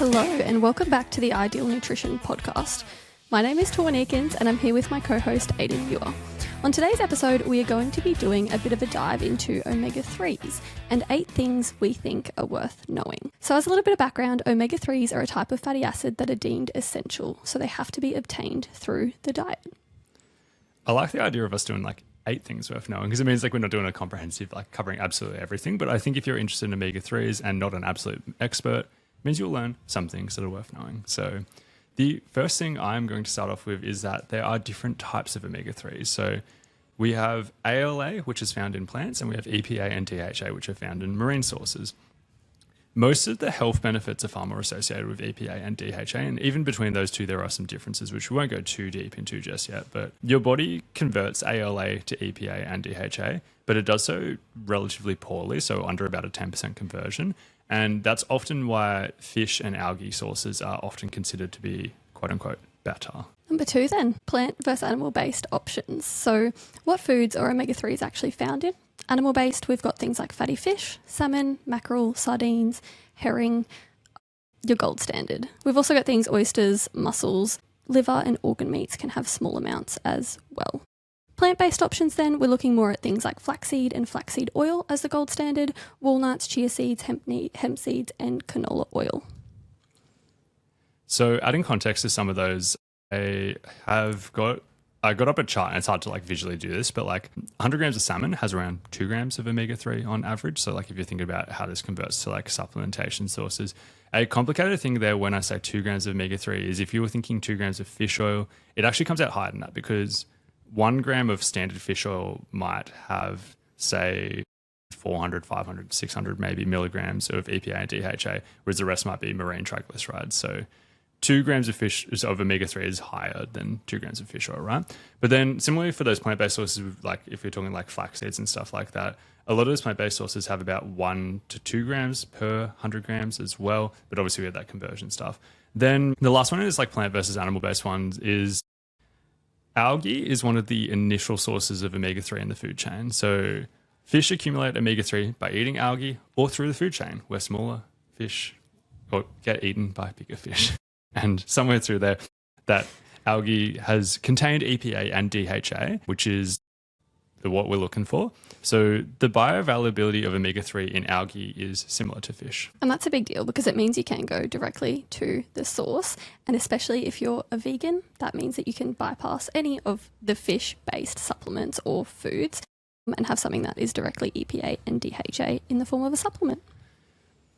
Hello and welcome back to the Ideal Nutrition podcast. My name is Torwen Eerkens and I'm here with my co-host Aidan Muir. On today's episode, we are going to be doing a bit of a dive into omega-3s and 8 things we think are worth knowing. So as a little bit of background, omega-3s are a type of fatty acid that are deemed essential, so they have to be obtained through the diet. I like the idea of us doing like 8 things worth knowing, because it means like we're not doing a comprehensive, like covering absolutely everything. But I think if you're interested in omega-3s and not an absolute expert, it means you'll learn some things that are worth knowing. So the first thing I'm going to start off with is that there are different types of omega-3s. So we have ALA, which is found in plants, and we have EPA and DHA, which are found in marine sources. Most of the health benefits are far more associated with EPA and DHA, and even between those two, there are some differences, which we won't go too deep into just yet. But your body converts ALA to EPA and DHA, but it does so relatively poorly, so under about a 10% conversion. And that's often why fish and algae sources are often considered to be, quote unquote, better. Number 2 then, plant versus animal-based options. So what foods are omega-3s actually found in? Animal-based, we've got things like fatty fish, salmon, mackerel, sardines, herring, your gold standard. We've also got things oysters, mussels, liver and organ meats can have small amounts as well. Plant-based options then, we're looking more at things like flaxseed and flaxseed oil as the gold standard, walnuts, chia seeds, hemp seeds and canola oil. So adding context to some of those, I got up a chart, and it's hard to like visually do this, but like 100 grams of salmon has around 2 grams of omega-3 on average. So like if you're thinking about how this converts to like supplementation sources, a complicated thing there when I say 2 grams of omega-3 is if you were thinking 2 grams of fish oil, it actually comes out higher than that, because 1 gram of standard fish oil might have, say, 400, 500, 600 maybe milligrams of EPA and DHA, whereas the rest might be marine triglycerides. So 2 grams of omega-3 is higher than 2 grams of fish oil, right? But then similarly for those plant-based sources, like if you're talking like flax seeds and stuff like that, a lot of those plant-based sources have about 1 to 2 grams per 100 grams as well. But obviously we have that conversion stuff. Then the last one is like plant versus animal-based ones is algae is one of the initial sources of omega-3 in the food chain. So fish accumulate omega-3 by eating algae or through the food chain, where smaller fish get eaten by bigger fish. And somewhere through there, that algae has contained EPA and DHA, which is what we're looking for. So the bioavailability of omega-3 in algae is similar to fish. And that's a big deal because it means you can go directly to the source. And especially if you're a vegan, that means that you can bypass any of the fish-based supplements or foods and have something that is directly EPA and DHA in the form of a supplement.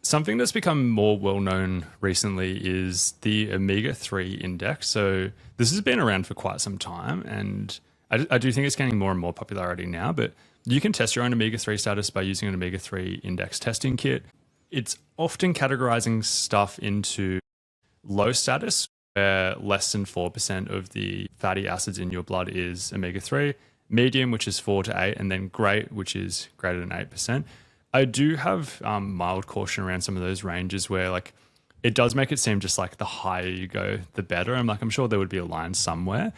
Something that's become more well-known recently is the Omega-3 index. So this has been around for quite some time, and I do think it's gaining more and more popularity now, but you can test your own omega-3 status by using an omega-3 index testing kit. It's often categorizing stuff into low status, where less than 4% of the fatty acids in your blood is omega-3, medium, which is 4 to 8, and then great, which is greater than 8%. I do have mild caution around some of those ranges where like it does make it seem just like the higher you go, the better. I'm sure there would be a line somewhere.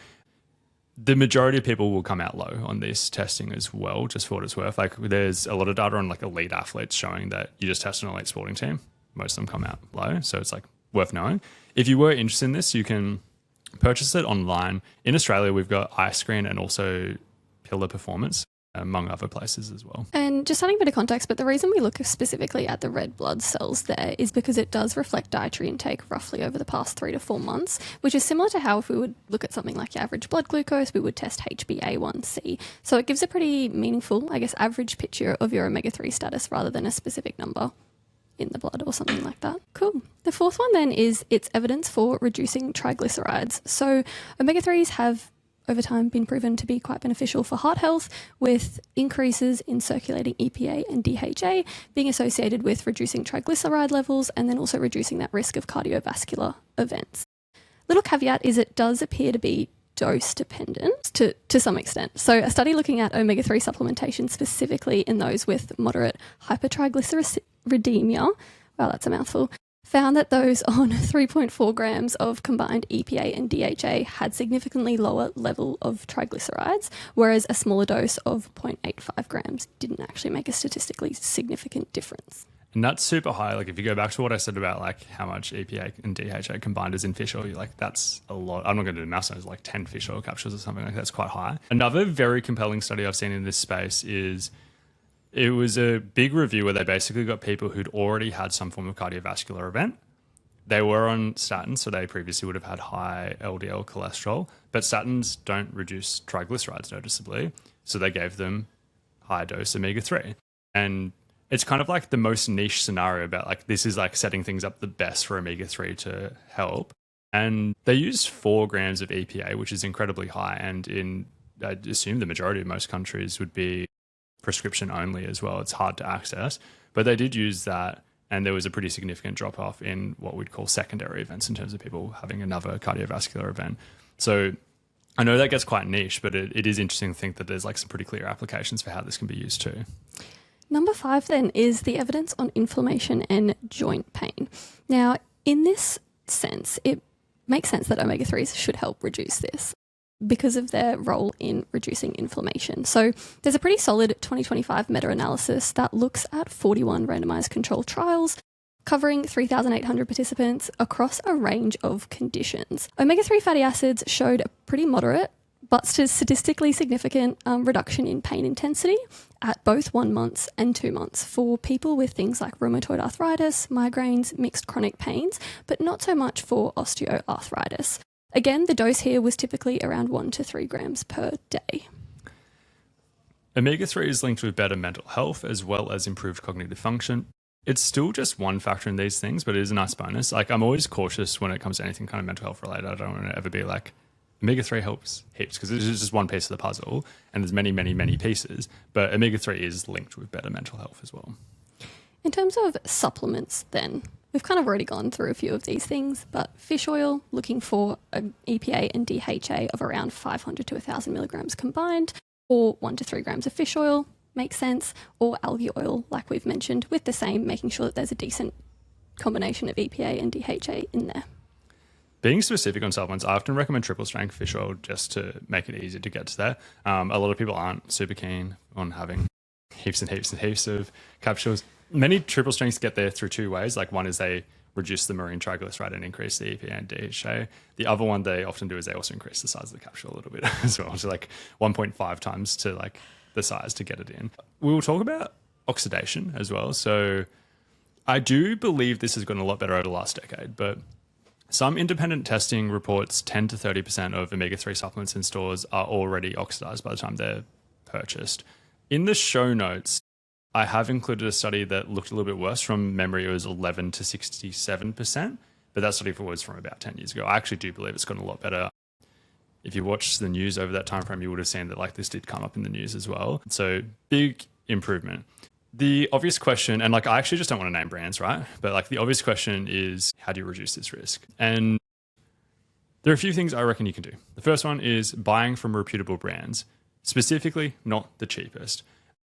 The majority of people will come out low on this testing as well, just for what it's worth. Like there's a lot of data on like elite athletes showing that you just test an elite sporting team, most of them come out low. So it's like worth knowing. If you were interested in this, you can purchase it online. In Australia, we've got iScreen and also Pillar Performance, among other places as well. And just adding a bit of context, but the reason we look specifically at the red blood cells there is because it does reflect dietary intake roughly over the past 3 to 4 months, which is similar to how if we would look at something like your average blood glucose, we would test HbA1c. So it gives a pretty meaningful, average picture of your omega-3 status rather than a specific number in the blood or something like that. Cool. The fourth one then is its evidence for reducing triglycerides. So omega-3s have over time been proven to be quite beneficial for heart health, with increases in circulating EPA and DHA being associated with reducing triglyceride levels and then also reducing that risk of cardiovascular events. Little caveat is it does appear to be dose dependent to some extent. So a study looking at omega-3 supplementation specifically in those with moderate hypertriglyceridemia, wow, that's a mouthful, found that those on 3.4 grams of combined EPA and DHA had significantly lower level of triglycerides, whereas a smaller dose of 0.85 grams didn't actually make a statistically significant difference. And that's super high. Like if you go back to what I said about like how much EPA and DHA combined is in fish oil, you're like, that's a lot. I'm not going to do the math, it's like 10 fish oil capsules or something like that. That's quite high. Another very compelling study I've seen in this space is it was a big review where they basically got people who'd already had some form of cardiovascular event. They were on statins, so they previously would have had high LDL cholesterol, but statins don't reduce triglycerides noticeably. So they gave them high dose omega-3. And it's kind of like the most niche scenario about like this is like setting things up the best for omega-3 to help. And they used 4 grams of EPA, which is incredibly high. And I assume the majority of most countries would be prescription only as well. It's hard to access, but they did use that. And there was a pretty significant drop off in what we'd call secondary events in terms of people having another cardiovascular event. So I know that gets quite niche, but it is interesting to think that there's like some pretty clear applications for how this can be used too. Number 5 then is the evidence on inflammation and joint pain. Now, in this sense, it makes sense that omega-3s should help reduce this because of their role in reducing inflammation. So there's a pretty solid 2025 meta-analysis that looks at 41 randomized controlled trials covering 3,800 participants across a range of conditions. Omega-3 fatty acids showed a pretty moderate but statistically significant reduction in pain intensity at both 1 month and 2 months for people with things like rheumatoid arthritis, migraines, mixed chronic pains, but not so much for osteoarthritis. Again, the dose here was typically around 1 to 3 grams per day. Omega-3 is linked with better mental health as well as improved cognitive function. It's still just one factor in these things, but it is a nice bonus. Like I'm always cautious when it comes to anything kind of mental health related. I don't want to ever be like, omega-3 helps heaps because this is just one piece of the puzzle and there's many, many, many pieces. But omega-3 is linked with better mental health as well. In terms of supplements then, we've kind of already gone through a few of these things, but fish oil, looking for an EPA and DHA of around 500 to 1,000 milligrams combined, or 1 to 3 grams of fish oil, makes sense, or algae oil, like we've mentioned, with the same, making sure that there's a decent combination of EPA and DHA in there. Being specific on supplements, I often recommend triple strength fish oil just to make it easier to get to there. A lot of people aren't super keen on having heaps and heaps and heaps of capsules. Many triple strengths get there through 2 ways. Like one is they reduce the marine triglyceride and increase the EPA and DHA. The other one they often do is they also increase the size of the capsule a little bit as well. So like 1.5 times to like the size to get it in. We will talk about oxidation as well. So I do believe this has gotten a lot better over the last decade, but some independent testing reports 10 to 30% of omega-3 supplements in stores are already oxidized by the time they're purchased. In the show notes, I have included a study that looked a little bit worse. From memory, it was 11 to 67%, but that study was from about 10 years ago. I actually do believe it's gotten a lot better. If you watched the news over that time frame, you would have seen that like this did come up in the news as well. So big improvement. The obvious question, and like I actually just don't want to name brands, right? But like the obvious question is, how do you reduce this risk? And there are a few things I reckon you can do. The first one is buying from reputable brands, specifically not the cheapest.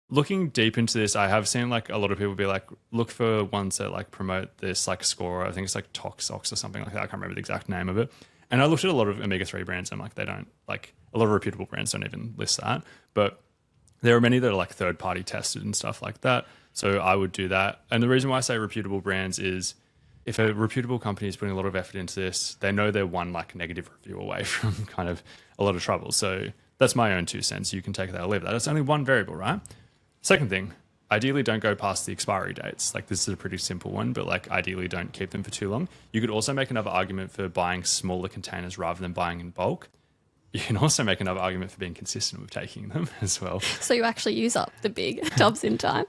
Looking deep into this, I have seen like a lot of people be like, look for ones that like promote this like score. I think it's like Toxox or something like that. I can't remember the exact name of it. And I looked at a lot of omega-3 brands and like they don't like, a lot of reputable brands don't even list that. But there are many that are like third party tested and stuff like that. So I would do that. And the reason why I say reputable brands is if a reputable company is putting a lot of effort into this, they know they're one like negative review away from kind of a lot of trouble. So that's my own 2 cents. You can take that or leave that. It's only one variable, right? Second thing, ideally don't go past the expiry dates. Like this is a pretty simple one, but like ideally don't keep them for too long. You could also make another argument for buying smaller containers rather than buying in bulk. You can also make another argument for being consistent with taking them as well. So you actually use up the big tubs in time.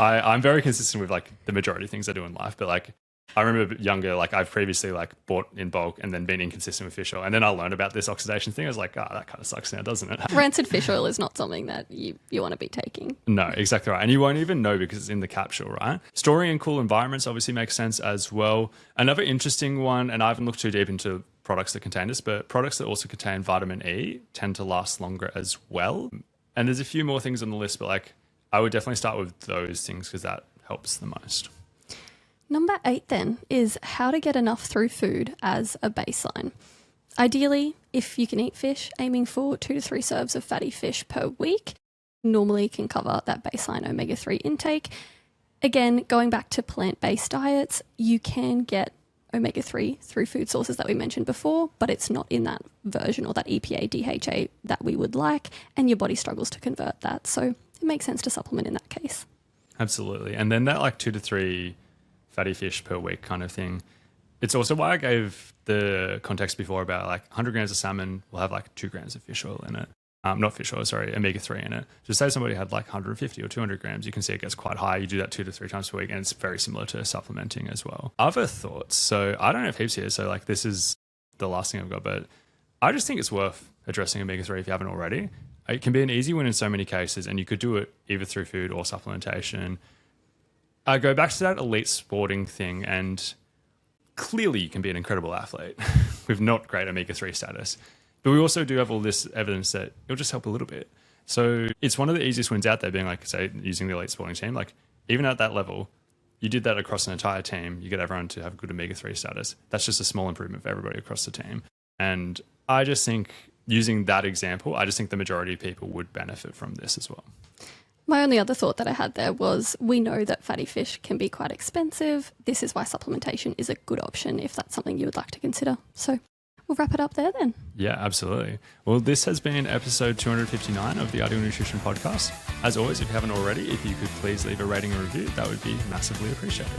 I'm very consistent with like the majority of things I do in life, but like I remember younger, like I've previously like bought in bulk and then been inconsistent with fish oil. And then I learned about this oxidation thing. I was like, that kind of sucks now, doesn't it? Rancid fish oil is not something that you want to be taking. No, exactly right. And you won't even know because it's in the capsule, right? Storing in cool environments obviously makes sense as well. Another interesting one, and I haven't looked too deep into products that contain this, but products that also contain vitamin E tend to last longer as well. And there's a few more things on the list, but like I would definitely start with those things because that helps the most. Number 8 then is how to get enough through food as a baseline. Ideally, if you can eat fish, aiming for 2 to 3 serves of fatty fish per week normally can cover that baseline omega-3 intake. Again, going back to plant-based diets, you can get omega-3 through food sources that we mentioned before, but it's not in that version or that EPA, DHA that we would like, and your body struggles to convert that. So it makes sense to supplement in that case. Absolutely. And then that like 2 to 3 fatty fish per week kind of thing. It's also why I gave the context before about like 100 grams of salmon will have like 2 grams of fish oil in it. Not fish oil, sorry, omega-3 in it. So say somebody had like 150 or 200 grams, you can see it gets quite high. You do that 2 to 3 times per week, and it's very similar to supplementing as well. Other thoughts. So I don't have heaps here, so like this is the last thing I've got, but I just think it's worth addressing omega-3 if you haven't already. It can be an easy win in so many cases, and you could do it either through food or supplementation. I go back to that elite sporting thing, and clearly you can be an incredible athlete with not great omega-3 status. But we also do have all this evidence that it'll just help a little bit. So it's one of the easiest wins out there, being like, say, using the elite sporting team. Like, even at that level, you did that across an entire team. You get everyone to have good omega-3 status. That's just a small improvement for everybody across the team. And I just think, using that example, I just think the majority of people would benefit from this as well. My only other thought that I had there was, we know that fatty fish can be quite expensive. This is why supplementation is a good option if that's something you would like to consider. So we'll wrap it up there then. Yeah, absolutely. Well, this has been episode 259 of the Ideal Nutrition Podcast. As always, if you haven't already, if you could please leave a rating or review, that would be massively appreciated.